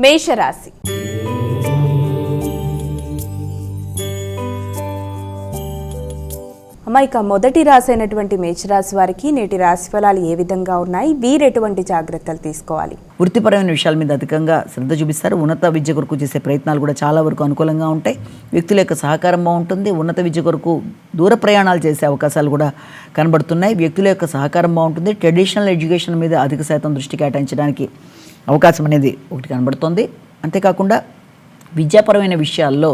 మేషరాశి. ఇక మొదటి రాశి అయినటువంటి మేషరాశి వారికి నేటి రాశి ఫలాలు ఏ విధంగా ఉన్నాయి, వీరు ఎటువంటి జాగ్రత్తలు తీసుకోవాలి? వృత్తిపరమైన విషయాల మీద అధికంగా శ్రద్ధ చూపిస్తారు. ఉన్నత విద్య కొరకు చేసే ప్రయత్నాలు కూడా చాలా వరకు అనుకూలంగా ఉంటాయి. వ్యక్తుల యొక్క సహకారం బాగుంటుంది. ఉన్నత విద్య కొరకు దూర ప్రయాణాలు చేసే అవకాశాలు కూడా కనబడుతున్నాయి. వ్యక్తుల యొక్క సహకారం బాగుంటుంది. ట్రెడిషనల్ ఎడ్యుకేషన్ మీద అధిక శాతం దృష్టి కేటాయించడానికి అవకాశం అనేది ఒకటి కనబడుతుంది. అంతేకాకుండా విద్యాపరమైన విషయాల్లో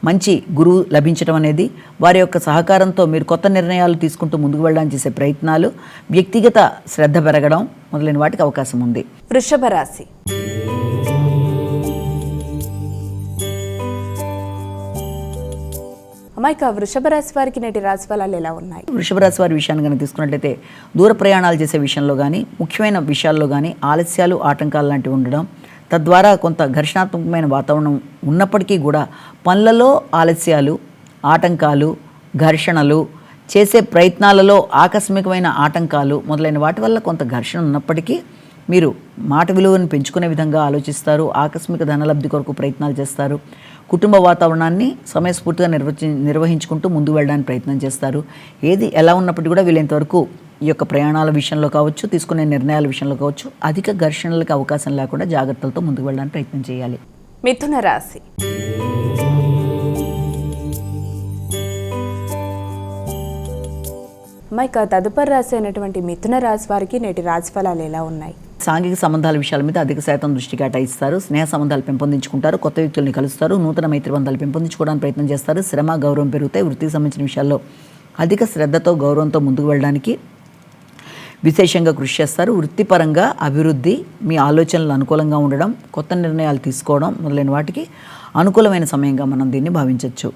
మంచి గురువు లభించడం అనేది, వారి యొక్క సహకారంతో మీరు కొత్త నిర్ణయాలు తీసుకుంటూ ముందుకు వెళ్ళడానికి చేసే ప్రయత్నాలు, వ్యక్తిగత శ్రద్ధ పెరగడం మొదలైన వాటికి అవకాశం ఉంది. వృషభ రాశి. ఇక వృషభ రాశి వారికి నేటి రాశి ఫలాలు ఎలా ఉన్నాయి? వృషభ రాశి వారి విషయాన్ని కనుక తీసుకున్నట్లయితే దూర ప్రయాణాలు చేసే విషయంలో కానీ, ముఖ్యమైన విషయాల్లో కానీ ఆలస్యాలు, ఆటంకాలు లాంటివి ఉండడం, తద్వారా కొంత ఘర్షణాత్మకమైన వాతావరణం ఉన్నప్పటికీ కూడా పనులలో ఆలస్యాలు, ఆటంకాలు, ఘర్షణలు, చేసే ప్రయత్నాలలో ఆకస్మికమైన ఆటంకాలు మొదలైన వాటి వల్ల కొంత ఘర్షణ ఉన్నప్పటికీ మీరు మాట విలువను పెంచుకునే విధంగా ఆలోచిస్తారు. ఆకస్మిక ధనలబ్ధి కొరకు ప్రయత్నాలు చేస్తారు. కుటుంబ వాతావరణాన్ని సమయస్ఫూర్తిగా నిర్వహించుకుంటూ ముందుకు వెళ్ళడానికి ప్రయత్నం చేస్తారు. ఏది ఎలా ఉన్నప్పటికీ కూడా వీలైనంతవరకు ఈ యొక్క ప్రయాణాల విషయంలో కావచ్చు, తీసుకునే నిర్ణయాల విషయంలో కావచ్చు, అధిక ఘర్షణలకు అవకాశం లేకుండా జాగ్రత్తలతో ముందుకు వెళ్ళడానికి ప్రయత్నం చేయాలి. మిథున రాశి. ఇక తదుపరి రాశి అయినటువంటి మిథున రాశి వారికి నేటి రాశి ఫలాలు ఎలా ఉన్నాయి? సాంఘిక సంబంధాల విషయాల మీద అధిక శాతం దృష్టి కేటాయిస్తారు. స్నేహ సంబంధాలు పెంపొందించుకుంటారు. కొత్త వ్యక్తుల్ని కలుస్తారు. నూతన మైత్రి బంధాలు పెంపొందించుకోవడానికి ప్రయత్నం చేస్తారు. శ్రమ, గౌరవం పెరుగుతాయి. వృత్తికి సంబంధించిన విషయాల్లో అధిక శ్రద్ధతో, గౌరవంతో ముందుకు వెళ్ళడానికి విశేషంగా కృషి చేస్తారు. వృత్తిపరంగా అభివృద్ధి, మీ ఆలోచనలు అనుకూలంగా ఉండడం, కొత్త నిర్ణయాలు తీసుకోవడం మొదలైన వాటికి అనుకూలమైన సమయంగా మనం దీన్ని భావించవచ్చు.